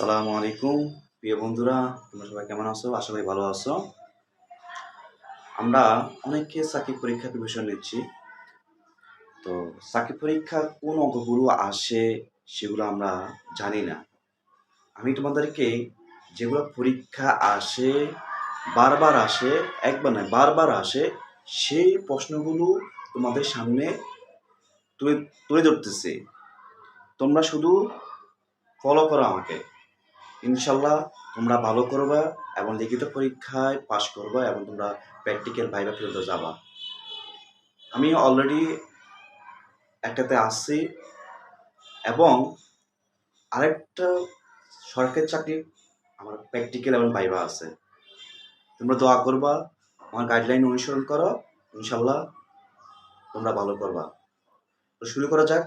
আসসালামু আলাইকুম প্রিয় বন্ধুরা, তোমরা সবাই কেমন আছো? আশা করি ভালো আছো। আমরা অনেকে চাকরি পরীক্ষার প্রিপারেশন নিচ্ছি। তো চাকরি পরীক্ষার কোন অঙ্কগুলো আসে সেগুলো আমরা জানি না। আমি তোমাদেরকে যেগুলো পরীক্ষা আসে, বারবার আসে, একবার নয় বারবার আসে, সেই প্রশ্নগুলো তোমাদের সামনে তুলে তুলে ধরতেছি। তোমরা শুধু ফলো করো আমাকে। ইনশাল্লাহ তোমরা ভালো করবা এবং লিখিত পরীক্ষায় পাশ করবা এবং তোমরা প্র্যাকটিক্যাল ভাইভা পর্যন্ত যাবা। আমি অলরেডি একটাতে আসছি এবং আরেকটা সরকারি চাকরি আমার প্র্যাকটিক্যাল এবং ভাইভা আছে। তোমরা দোয়া করবা, আমার গাইডলাইন অনুসরণ করো, ইনশাল্লাহ তোমরা ভালো করবা। তো শুরু করা যাক।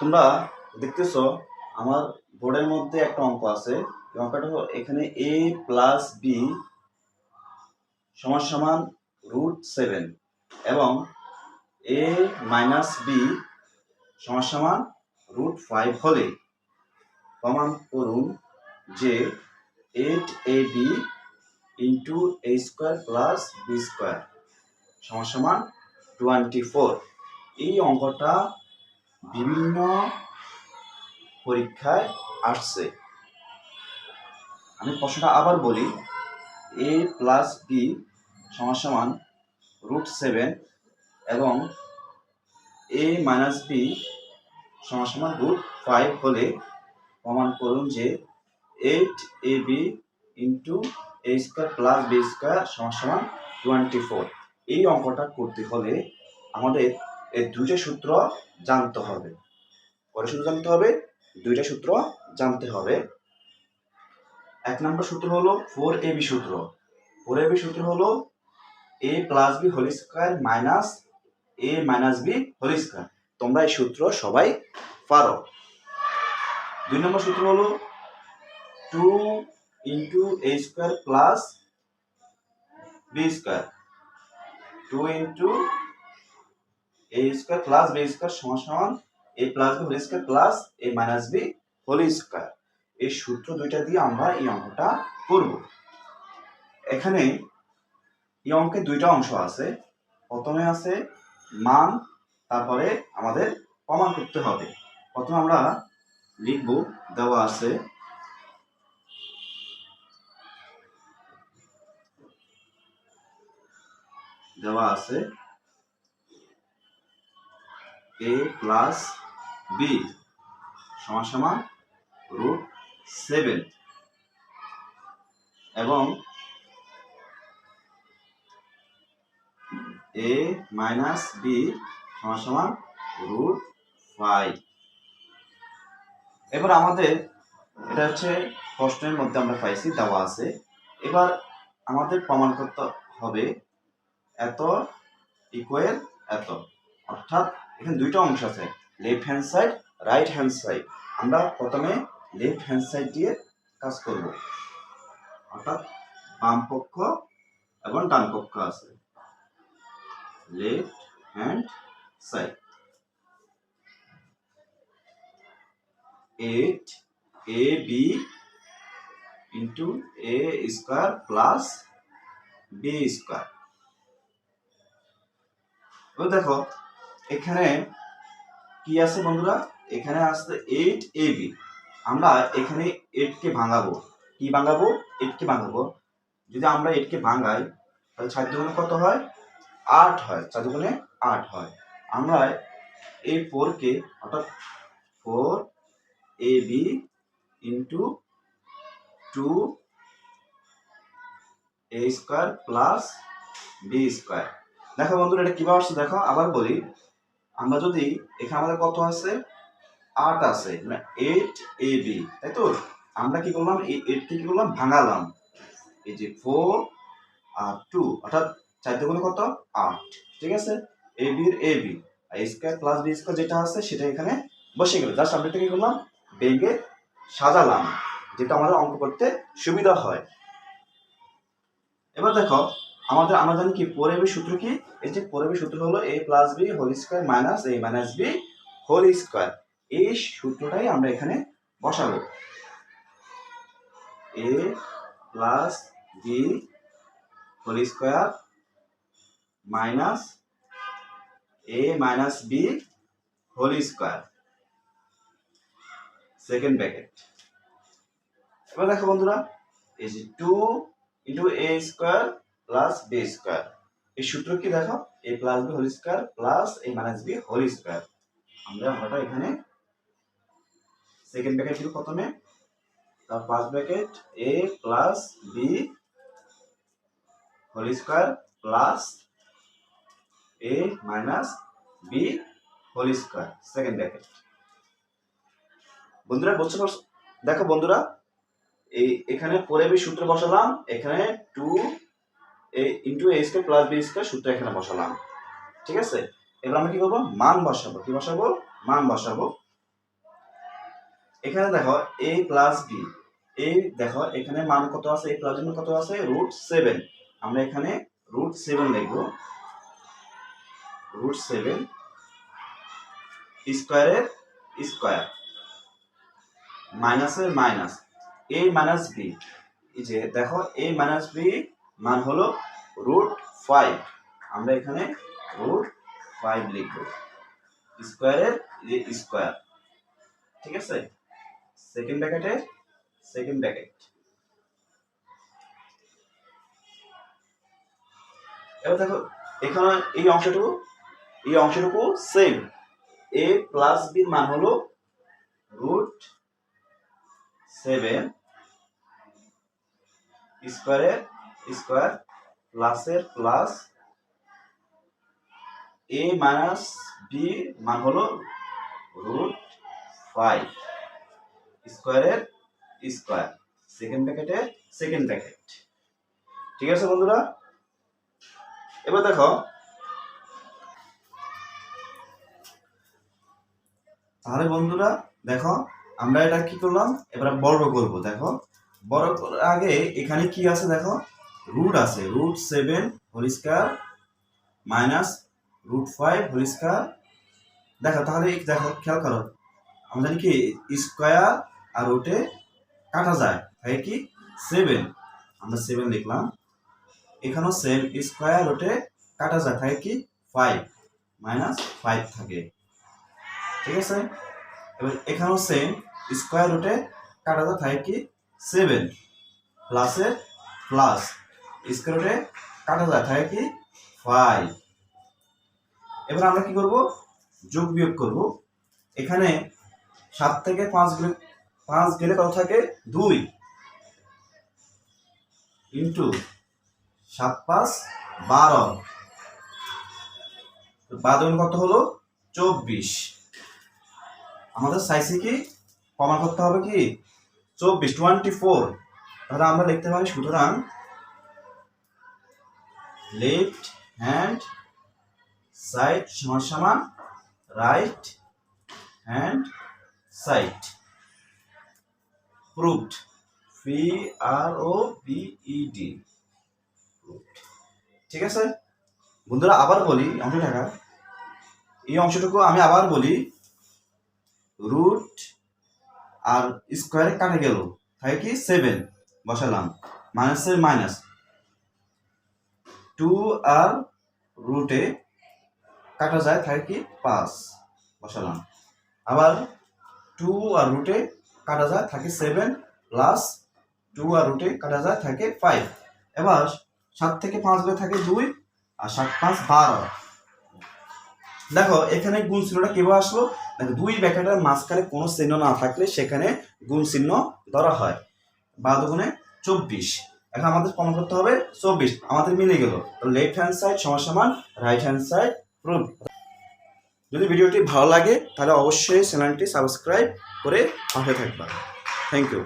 তোমরা দেখতেছো আমার বোর্ডের মধ্যে একটা অঙ্ক আছে। এই অঙ্কটা হলো এখানে a প্লাস বি সমান সমান √7 এবং a মাইনাস বি সমান সমান √5 হলে প্রমাণ করুন যে 8ab into a square plus B square সমান সমান 24। এই অঙ্কটা বিভিন্ন পরীক্ষায় আসছে। আমি প্রশ্নটা আবার বলি, a প্লাস বি সমান সমান √7 এবং a মাইনাস বি সমান সমান √5 হলে প্রমাণ করুন যে 8ab into a square plus B square সমান সমান 24। এই অঙ্কটা করতে হলে আমাদের এই দুইটা সূত্র জানতে হবে। কয়টা সূত্র জানতে হবে? দুইটা সূত্র জানতে হবে। এক নম্বর সূত্র হলো 4ab সূত্র। 4ab সূত্র হলো a plus B whole square minus a minus B whole square. তোমরা এই সূত্র সবাই পারো। দুই নম্বর সূত্র হলো 2 into a square plus B square. 2 into a square plus B square সমান সমান a plus B whole square plus a minus B whole square. এই সূত্র দুইটা দিয়ে আমরা এই অঙ্কটা করব। এখানে এই অঙ্কে দুইটা অংশ আছে। প্রথমে আছে মান, তারপরে আমাদের প্রমাণ করতে হবে। প্রথমে আমরা লিখব, দেওয়া আছে a প্লাস বি সমান সমান √7 এবং a মাইনাস বি সমান সমান √5। এবার আমাদের এটা হচ্ছে প্রশ্নের মধ্যে আমরা পাইছি, দেওয়া আছে। এবার আমাদের প্রমাণ করতে হবে এত ইকুয়াল এত, অর্থাৎ এখানে দুইটা অংশ আছে, left hand side, right hand side. আমরা প্রথমে লেফট হ্যান্ড সাইড দিয়ে কাজ করব, অর্থাৎ বাম পক্ষ এবং ডান পক্ষ আছে, left hand side. 8ab into a square plus B square. দেখো এখানে কি আছে বন্ধুরা, এখানে আসছে 8ab। আমরা এখানে 8 কে ভাঙাবো। কি ভাঙাবো? 8 কে ভাঙাবো। যদি আমরা 8 কে ভাঙাই তাহলে 4 দুগুণে কত হয়? 8 হয়। 4 দুগুণে 8 হয়। আমরা এই 4 কে, অর্থাৎ 4ab into 2a square plus B square. দেখো বন্ধুরা এটা কিভাবে আসছে দেখো, আবার বলি। আমরা যদি এখানে আমাদের কত আছে? 8 আছে, মানে 8ab, তাই তো? আমরা কি করলাম? এই 8 কে কি করলাম? ভাঙালাম। এই যে 4 আর 2, অর্থাৎ 4 দুগুণে কত? 8। ঠিক আছে? ab এর ab আর স্কয়ার প্লাস বি স্কয়ার যেটা আছে সেটা এখানে বসে গেল। জাস্ট আমরা এটা কি করলাম? ভেঙে সাজালাম, যেটা আমাদের অঙ্ক করতে সুবিধা হয়। এবার দেখো আমরা জানি কি 4ab সূত্র কি? এই যে 4ab সূত্র হলো a plus B whole square minus a minus B whole square. এই সূত্রটাই আমরা এখানে বসাবো। A plus B whole square minus A minus B whole square, second bracket. এবার দেখো বন্ধুরা, এই যে 2 into A square plus B square, এই সূত্র কি দেখো, A plus B whole square plus A minus B whole square. আমরা এখানে সেকেন্ড ব্র্যাকেট দিব প্রথমে, তার first bracket A plus B whole square plus A minus B whole square, second bracket. বন্ধুরা বুঝতে পারছো? দেখো বন্ধুরা, এখানে পরে বি সূত্র বসালাম, এখানে 2 into A square plus B square সূত্র এখানে বসালাম, ঠিক আছে। এবার আমরা কি করবো, মান বসাবো। কি বসাবো? মান বসাবো। এখানে দেখো এ প্লাস বি, এই দেখো এখানে মান কত আছে, এ প্লাস বি কত আছে, √7। আমরা এখানে √7 লিখবো। √7 স্কোয়ারের স্কোয়ার মাইনাসের মাইনাস এ মাইনাস বি, এই যে দেখো এ মাইনাস বি মান হলো √5। আমরা এখানে √5 লিখবো, স্কোয়ারের স্কোয়ার, ঠিক আছে। সেকেন্ড ব্র্যাকেটে সেকেন্ড ব্র্যাকেট। এবার দেখো এখানে এই অংশটুকু সেম, এ প্লাস বির মান হলো √7 স্কোয়ারের স্কোয়ার প্লাসের প্লাস এ মাইনাস বি মান হলো √5 স্কোয়ারের স্কোয়ার, সেকেন্ড ব্র্যাকেটের সেকেন্ড ব্র্যাকেট, ঠিক আছে বন্ধুরা। এবার দেখো তাহলে বন্ধুরা দেখো আমরা এটা কি করলাম, এবার বর্গ করব। দেখো বর্গ করার আগে এখানে কি আছে, দেখো রুট আছে, √7 whole square minus √5 whole square. দেখো তাহলে দেখো খেয়াল করো, আমরা জানি কি স্কয়ার আর রুটে কাটা যায়, তাই কি 7, আমরা 7 লিখলাম। এখানেও সেম, স্কয়ার রুটে কাটা যায়, তাই কি 5 -5 থাকে, ঠিক আছে। এবার এখানেও সেম, স্কয়ার রুটে কাটা যায়, তাই কি 7 প্লাসের প্লাস স্কয়ার রুটে কাটা যায়, তাই কি 5। এবার আমরা কি করব, যোগ বিয়োগ করব। এখানে 7 থেকে 5 গেলে কত থাকে, 2 ইন্টু 7 5 12, 12 কত হলো 24। আমাদের সাইজে কি প্রমাণ করতে হবে কি 24। তাহলে আমরা লিখতে পারি, সুতরাং লেফট হ্যান্ড সাইড সমান right hand side, proved, PROVED, ঠিক আছে বন্ধুরা। আবার বলি এই অংশটুকু আমি আবার বলি, রুট আর স্কোয়ারে কাটে গেল, তাই কি 7 বসালাম, মাইনাসের মাইনাস 2 আর রুটে কাটা যায়, তাই কি 5 বসালাম। আবার 2 আর রুটে কাটা যায়, থাকে 7 প্লাস 2 আর রুটে কাটা যায়, থাকে 5। এবার 7 থেকে 5 গেলে থাকে 2 আর 7 5 12। দেখো এখানে গুণ চিহ্নটা কিভাবে আসলো, দেখো 2 ব্র্যাকেটের মাঝখানে কোনো চিহ্ন না থাকলে সেখানে গুণ চিহ্ন ধরা হয়। 12 গুণে 24। এখন আমাদের প্রমাণ করতে হবে 24, আমাদের মিলে গেল। লেফট হ্যান্ড সাইড সমান রাইট হ্যান্ড সাইড প্রুভ। যদি ভিডিওটি ভালো লাগে তাহলে অবশ্যই চ্যানেলটি সাবস্ক্রাইব করে পাশে থাকবা। Thank you.